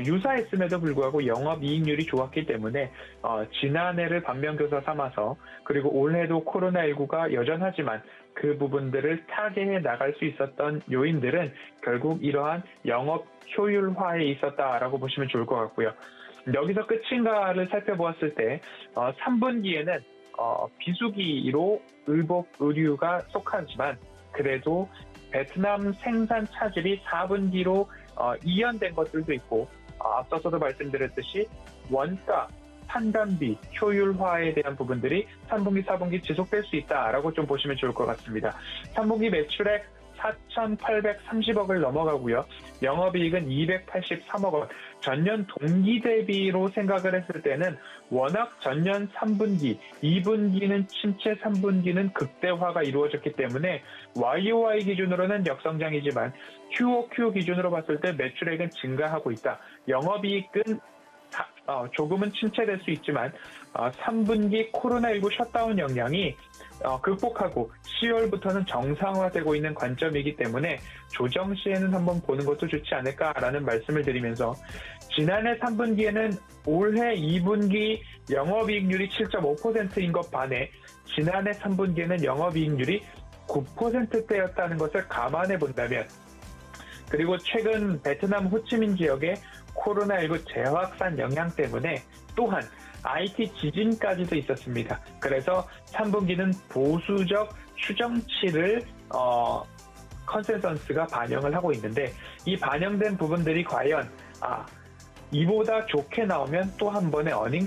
유사했음에도 불구하고 영업이익률이 좋았기 때문에 지난해를 반면교사 삼아서 그리고 올해도 코로나19가 여전하지만 그 부분들을 타개해 나갈 수 있었던 요인들은 결국 이러한 영업 효율화에 있었다라고 보시면 좋을 것 같고요. 여기서 끝인가를 살펴보았을 때 3분기에는 비수기로 의복, 의류가 속하지만 그래도 베트남 생산 차질이 4분기로 이연된 것들도 있고 앞서서도 말씀드렸듯이 원가, 판단비, 효율화에 대한 부분들이 3분기, 4분기 지속될 수 있다라고 좀 보시면 좋을 것 같습니다. 3분기 매출액 4,830억을 넘어가고요. 영업이익은 283억 원. 전년 동기 대비로 생각을 했을 때는 워낙 전년 3분기, 2분기는 침체, 3분기는 극대화가 이루어졌기 때문에 YOY 기준으로는 역성장이지만 QOQ 기준으로 봤을 때 매출액은 증가하고 있다. 영업이익은 조금은 침체될 수 있지만 3분기 코로나19 셧다운 영향이 극복하고 10월부터는 정상화되고 있는 관점이기 때문에 조정 시에는 한번 보는 것도 좋지 않을까라는 말씀을 드리면서 지난해 3분기에는 올해 2분기 영업이익률이 7.5%인 것 반해 지난해 3분기에는 영업이익률이 9%대였다는 것을 감안해 본다면 그리고 최근 베트남 호치민 지역의 코로나19 재확산 영향 때문에 또한 IT 지진까지도 있었습니다. 그래서 3분기는 보수적 추정치를 컨센서스가 반영을 하고 있는데 이 반영된 부분들이 과연 이보다 좋게 나오면 또 한 번의 어닝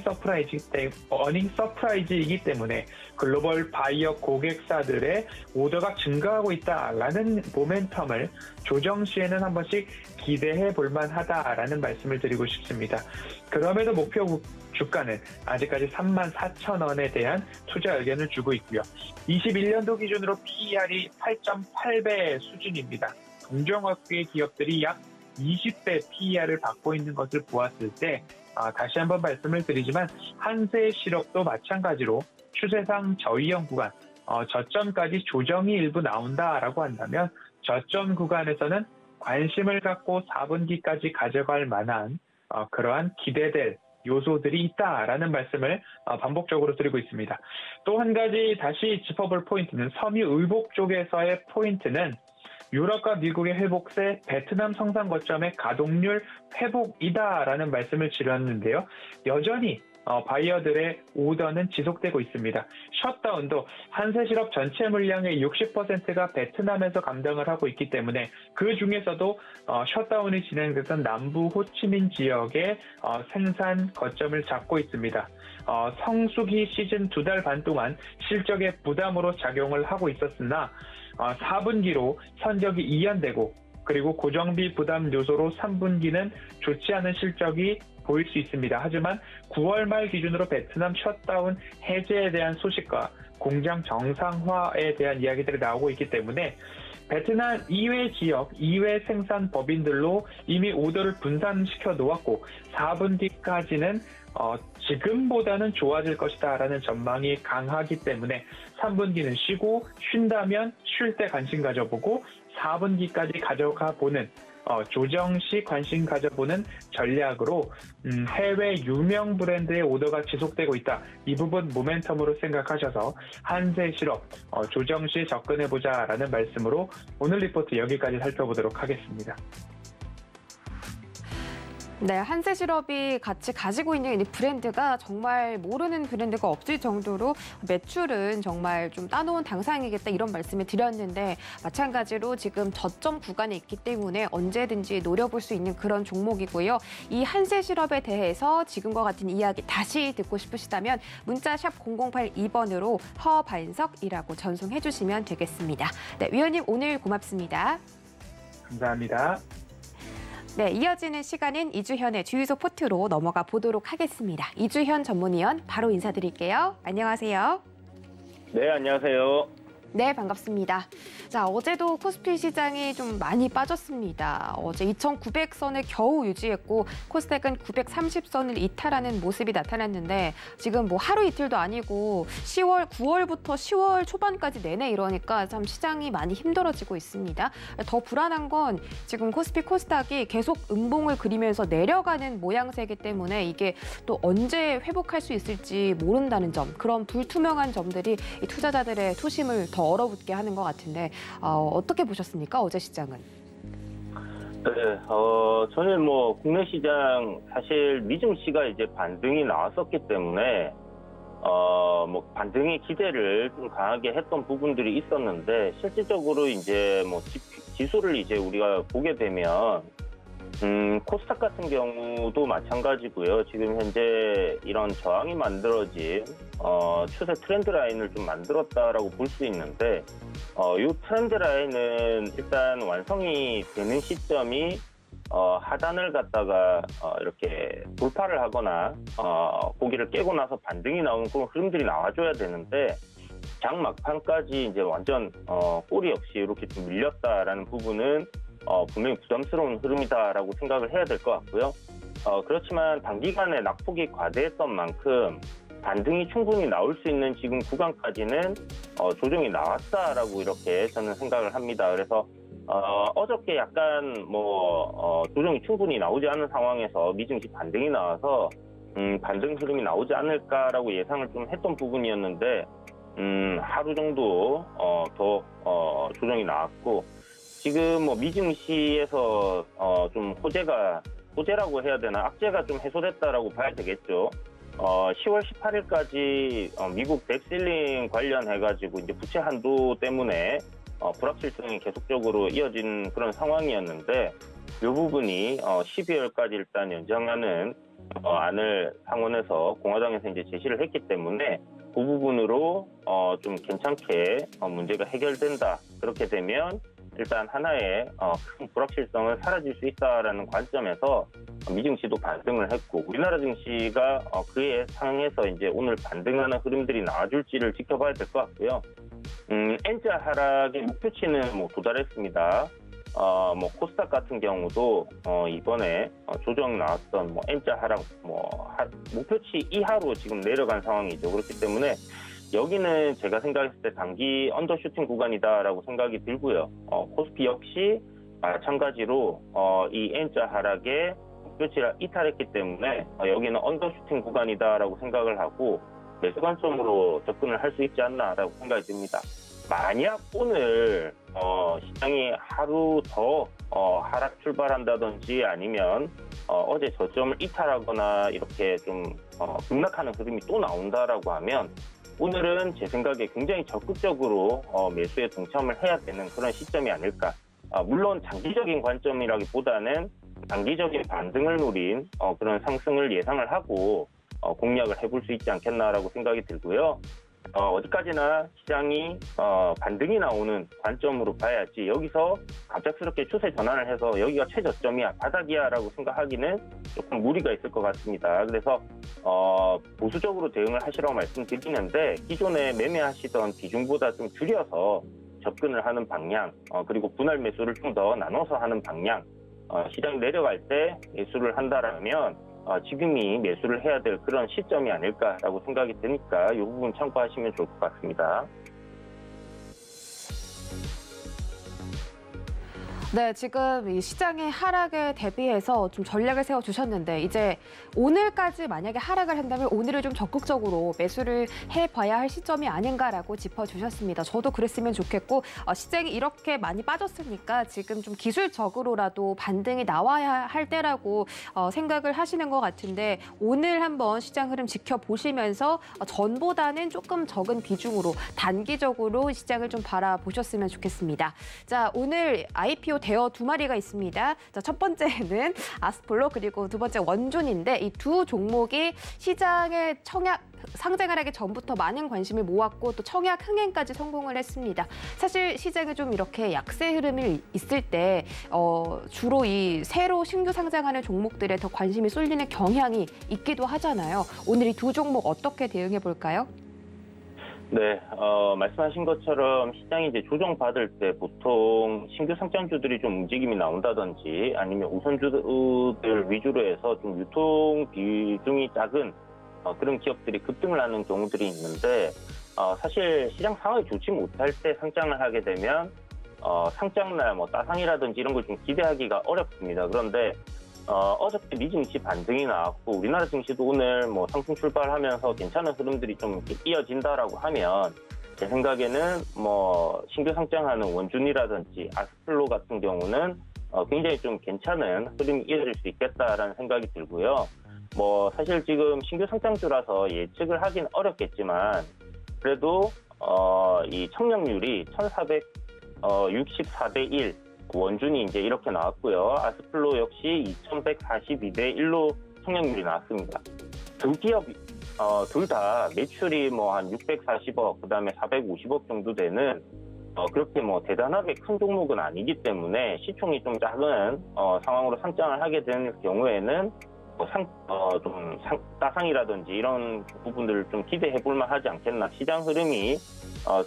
서프라이즈이기 때문에 글로벌 바이어 고객사들의 오더가 증가하고 있다라는 모멘텀을 조정 시에는 한 번씩 기대해 볼 만하다라는 말씀을 드리고 싶습니다. 그럼에도 목표 주가는 아직까지 34,000원에 대한 투자 의견을 주고 있고요. 21년도 기준으로 PER이 8.8배 수준입니다. 동종업계 기업들이 약 20배 PER을 받고 있는 것을 보았을 때 다시 한번 말씀을 드리지만 한세실업도 마찬가지로 추세상 저위험 구간 저점까지 조정이 일부 나온다라고 한다면 저점 구간에서는 관심을 갖고 4분기까지 가져갈 만한 그러한 기대될 요소들이 있다라는 말씀을 반복적으로 드리고 있습니다. 또 한 가지 다시 짚어볼 포인트는 섬유의복 쪽에서의 포인트는 유럽과 미국의 회복세, 베트남 성산 거점의 가동률 회복이다라는 말씀을 드렸는데요. 여전히 바이어들의 오더는 지속되고 있습니다. 셧다운도 한세실업 전체 물량의 60%가 베트남에서 감당을 하고 있기 때문에 그 중에서도 셧다운이 진행됐던 남부 호치민 지역의 생산 거점을 잡고 있습니다. 성수기 시즌 2달 반 동안 실적의 부담으로 작용을 하고 있었으나 4분기로 선적이 이연되고 그리고 고정비 부담 요소로 3분기는 좋지 않은 실적이 보일 수 있습니다. 하지만 9월 말 기준으로 베트남 셧다운 해제에 대한 소식과 공장 정상화에 대한 이야기들이 나오고 있기 때문에 베트남 이외 지역, 이외 생산 법인들로 이미 오더를 분산시켜 놓았고 4분기까지는 지금보다는 좋아질 것이다라는 전망이 강하기 때문에 3분기는 쉬고 쉰다면 쉴 때 관심 가져보고 4분기까지 가져가 보는 조정시 관심 가져보는 전략으로 해외 유명 브랜드의 오더가 지속되고 있다. 이 부분 모멘텀으로 생각하셔서 한세실업 조정시 접근해보자라는 말씀으로 오늘 리포트 여기까지 살펴보도록 하겠습니다. 네, 한세실업이 같이 가지고 있는 이 브랜드가 정말 모르는 브랜드가 없을 정도로 매출은 정말 좀 따놓은 당상이겠다 이런 말씀을 드렸는데 마찬가지로 지금 저점 구간에 있기 때문에 언제든지 노려볼 수 있는 그런 종목이고요. 이 한세실업에 대해서 지금과 같은 이야기 다시 듣고 싶으시다면 문자 샵 0082번으로 허반석이라고 전송해 주시면 되겠습니다. 네, 위원님 오늘 고맙습니다. 감사합니다. 네, 이어지는 시간은 이주현의 주유소 포트로 넘어가 보도록 하겠습니다. 이주현 전문위원 바로 인사드릴게요. 안녕하세요. 네, 안녕하세요. 네, 반갑습니다. 자, 어제도 코스피 시장이 좀 많이 빠졌습니다. 어제 2,900선을 겨우 유지했고 코스닥은 930선을 이탈하는 모습이 나타났는데 지금 뭐 하루 이틀도 아니고 9월부터 10월 초반까지 내내 이러니까 참 시장이 많이 힘들어지고 있습니다. 더 불안한 건 지금 코스피 코스닥이 계속 음봉을 그리면서 내려가는 모양새이기 때문에 이게 또 언제 회복할 수 있을지 모른다는 점, 그런 불투명한 점들이 이 투자자들의 투심을 더 얼어붙게 하는 것 같은데 어떻게 보셨습니까? 어제 시장은? 네, 저는 뭐 국내 시장 사실 미증시가 이제 반등이 나왔었기 때문에 뭐 반등의 기대를 좀 강하게 했던 부분들이 있었는데 실질적으로 이제 뭐 지수를 이제 우리가 보게 되면 코스닥 같은 경우도 마찬가지고요. 지금 현재 이런 저항이 만들어진 추세 트렌드 라인을 좀 만들었다라고 볼 수 있는데 이 트렌드 라인은 일단 완성이 되는 시점이 하단을 갖다가 이렇게 돌파를 하거나 고기를 깨고 나서 반등이 나오는 그런 흐름들이 나와줘야 되는데 장 막판까지 이제 완전 꼬리 없이 이렇게 좀 밀렸다라는 부분은 분명히 부담스러운 흐름이다라고 생각을 해야 될 것 같고요. 그렇지만 단기간에 낙폭이 과대했던 만큼 반등이 충분히 나올 수 있는 지금 구간까지는 조정이 나왔다라고 이렇게 저는 생각을 합니다. 그래서 어저께 약간 뭐 조정이 충분히 나오지 않은 상황에서 미증시 반등이 나와서 반등 흐름이 나오지 않을까라고 예상을 좀 했던 부분이었는데 하루 정도 더 조정이 나왔고 지금 뭐 미증시에서 좀 호재라고 해야 되나 악재가 좀 해소됐다라고 봐야 되겠죠. 10월 18일까지 미국 덱실링 관련해가지고 이제 부채 한도 때문에 불확실성이 계속적으로 이어진 그런 상황이었는데 이 부분이 12월까지 일단 연장하는 안을 상원에서 공화당에서 이제 제시를 했기 때문에 그 부분으로 좀 괜찮게 문제가 해결된다. 그렇게 되면 일단 하나의 큰 불확실성은 사라질 수 있다라는 관점에서 미증시도 반등을 했고 우리나라 증시가 그에 상응해서 이제 오늘 반등하는 흐름들이 나와줄지를 지켜봐야 될 것 같고요. N자 하락의 목표치는 뭐 도달했습니다. 뭐 코스닥 같은 경우도 이번에 조정 나왔던 뭐 N자 하락 목표치 이하로 지금 내려간 상황이죠. 그렇기 때문에 여기는 제가 생각했을 때 단기 언더슈팅 구간이다라고 생각이 들고요. 코스피 역시 마찬가지로 이 N자 하락에 목표치를 이탈했기 때문에 여기는 언더슈팅 구간이다라고 생각을 하고 매수 관점으로 접근을 할 수 있지 않나라고 생각이 듭니다. 만약 오늘 시장이 하루 더 하락 출발한다든지 아니면 어제 저점을 이탈하거나 이렇게 좀 급락하는 흐름이 또 나온다라고 하면 오늘은 제 생각에 굉장히 적극적으로 매수에 동참을 해야 되는 그런 시점이 아닐까. 물론 장기적인 관점이라기보다는 단기적인 반등을 노린 그런 상승을 예상을 하고 공략을 해볼 수 있지 않겠나라고 생각이 들고요. 어디까지나 시장이 반등이 나오는 관점으로 봐야지 여기서 갑작스럽게 추세 전환을 해서 여기가 최저점이야, 바닥이야 라고 생각하기는 조금 무리가 있을 것 같습니다. 그래서 보수적으로 대응을 하시라고 말씀드리는데 기존에 매매하시던 비중보다 좀 줄여서 접근을 하는 방향, 그리고 분할 매수를 좀 더 나눠서 하는 방향, 시장이 내려갈 때 매수를 한다라면 지금이 매수를 해야 될 그런 시점이 아닐까라고 생각이 드니까 이 부분 참고하시면 좋을 것 같습니다. 네, 지금 이 시장의 하락에 대비해서 좀 전략을 세워주셨는데 이제 오늘까지 만약에 하락을 한다면 오늘을 좀 적극적으로 매수를 해봐야 할 시점이 아닌가라고 짚어주셨습니다. 저도 그랬으면 좋겠고 시장이 이렇게 많이 빠졌으니까 지금 좀 기술적으로라도 반등이 나와야 할 때라고 생각을 하시는 것 같은데 오늘 한번 시장 흐름 지켜보시면서 전보다는 조금 적은 비중으로 단기적으로 시장을 좀 바라보셨으면 좋겠습니다. 자, 오늘 IPO 대여 두 마리가 있습니다. 자, 첫 번째는 아스플로 그리고 두 번째 원준인데 이 두 종목이 시장의 상장을 하기 전부터 많은 관심을 모았고 또 청약 흥행까지 성공을 했습니다. 사실 시장에 좀 이렇게 약세 흐름이 있을 때 주로 이 새로 신규 상장하는 종목들에 더 관심이 쏠리는 경향이 있기도 하잖아요. 오늘 이 두 종목 어떻게 대응해 볼까요? 네, 말씀하신 것처럼 시장이 이제 조정받을 때 보통 신규 상장주들이 좀 움직임이 나온다든지 아니면 우선주들 위주로 해서 좀 유통 비중이 작은 그런 기업들이 급등을 하는 경우들이 있는데 사실 시장 상황이 좋지 못할 때 상장을 하게 되면 상장날 뭐 따상이라든지 이런 걸 좀 기대하기가 어렵습니다. 그런데 어저께 미 증시 반등이 나왔고 우리나라 증시도 오늘 뭐 상승 출발하면서 괜찮은 흐름들이 좀 이렇게 이어진다라고 하면 제 생각에는 뭐 신규 상장하는 원준이라든지 아스플로 같은 경우는 굉장히 좀 괜찮은 흐름이 이어질 수 있겠다라는 생각이 들고요. 뭐 사실 지금 신규 상장주라서 예측을 하긴 어렵겠지만 그래도 이 청량률이 1464대 1 원준이 이제 이렇게 나왔고요. 아스플로 역시 2142대 1로 청량률이 나왔습니다. 두 기업이 둘 다 매출이 뭐 한 640억, 그다음에 450억 정도 되는 그렇게 뭐 대단하게 큰 종목은 아니기 때문에 시총이 좀 작은 상황으로 상장을 하게 되는 경우에는 따상이라든지 이런 부분들을 좀 기대해 볼 만하지 않겠나. 시장 흐름이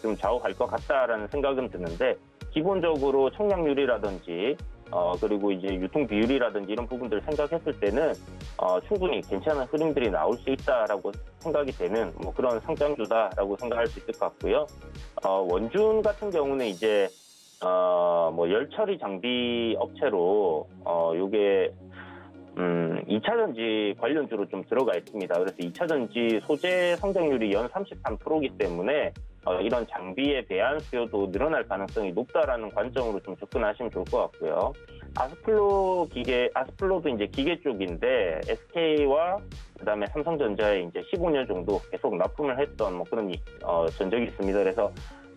좀 좌우할 것 같다라는 생각은 드는데 기본적으로 청량률이라든지 그리고 이제 유통 비율이라든지 이런 부분들을 생각했을 때는 충분히 괜찮은 흐름들이 나올 수 있다라고 생각이 되는 뭐 그런 상장주다라고 생각할 수 있을 것 같고요. 원준 같은 경우는 이제 뭐 열처리 장비 업체로 요게 2차전지 관련주로 좀 들어가 있습니다. 그래서 2차전지 소재 성장률이 연 33%이기 때문에 이런 장비의 대안 수요도 늘어날 가능성이 높다라는 관점으로 좀 접근하시면 좋을 것 같고요. 아스플로도 이제 기계 쪽인데 SK와 그다음에 삼성전자에 이제 15년 정도 계속 납품을 했던 뭐 그런 전적이 있습니다. 그래서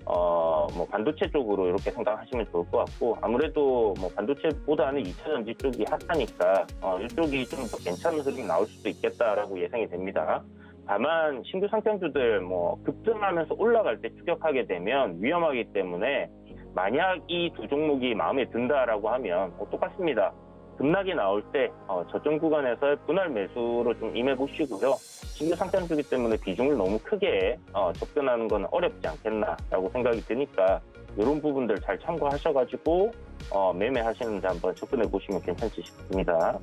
뭐 반도체 쪽으로 이렇게 생각하시면 좋을 것 같고 아무래도 뭐 반도체보다는 2차전지 쪽이 핫하니까 이쪽이 좀 더 괜찮은 흐름이 나올 수도 있겠다라고 예상이 됩니다. 다만 신규 상장주들 뭐 급등하면서 올라갈 때 추격하게 되면 위험하기 때문에 만약 이 두 종목이 마음에 든다라고 하면 똑같습니다. 급락이 나올 때 저점 구간에서 분할 매수로 좀 임해 보시고요. 신규 상장주기 때문에 비중을 너무 크게 접근하는 건 어렵지 않겠나라고 생각이 드니까 이런 부분들 잘 참고하셔가지고 매매하시는데 한번 접근해 보시면 괜찮지 싶습니다.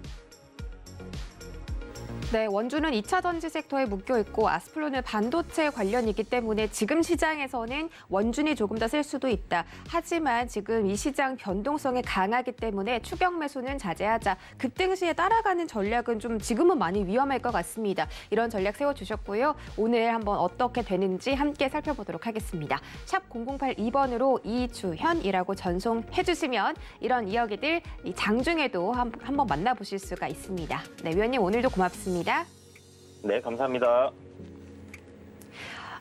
네, 원주는 2차 전지 섹터에 묶여 있고 아스플론은 반도체 관련이기 때문에 지금 시장에서는 원준이 조금 더 셀 수도 있다. 하지만 지금 이 시장 변동성이 강하기 때문에 추격 매수는 자제하자. 급등 시에 따라가는 전략은 좀 지금은 많이 위험할 것 같습니다. 이런 전략 세워주셨고요. 오늘 한번 어떻게 되는지 함께 살펴보도록 하겠습니다. 샵 0082번으로 이주현이라고 전송해주시면 이런 이야기들 장중에도 한번 만나보실 수가 있습니다. 네, 위원님 오늘도 고맙습니다. 네, 감사합니다.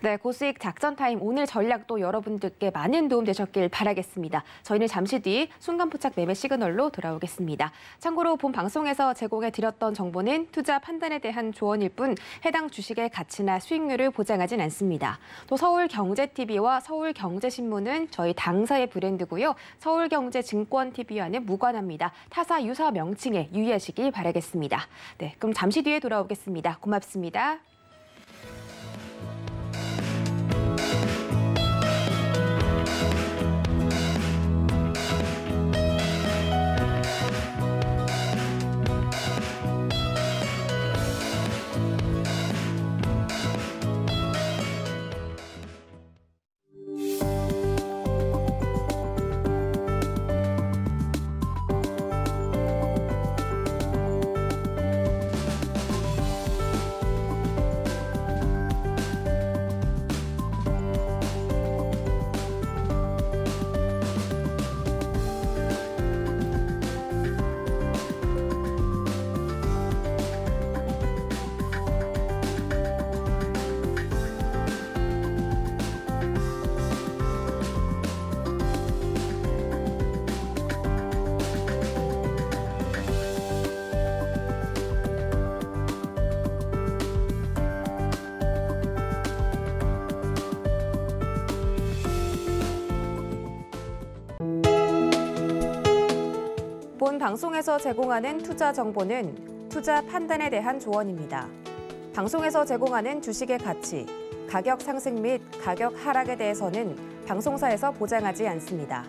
네, 고수익 작전 타임 오늘 전략도 여러분들께 많은 도움 되셨길 바라겠습니다. 저희는 잠시 뒤 순간포착 매매 시그널로 돌아오겠습니다. 참고로 본 방송에서 제공해드렸던 정보는 투자 판단에 대한 조언일 뿐 해당 주식의 가치나 수익률을 보장하진 않습니다. 또 서울경제TV와 서울경제신문은 저희 당사의 브랜드고요. 서울경제증권TV와는 무관합니다. 타사 유사 명칭에 유의하시길 바라겠습니다. 네, 그럼 잠시 뒤에 돌아오겠습니다. 고맙습니다. 본 방송에서 제공하는 투자 정보는 투자 판단에 대한 조언입니다. 방송에서 제공하는 주식의 가치, 가격 상승 및 가격 하락에 대해서는 방송사에서 보장하지 않습니다.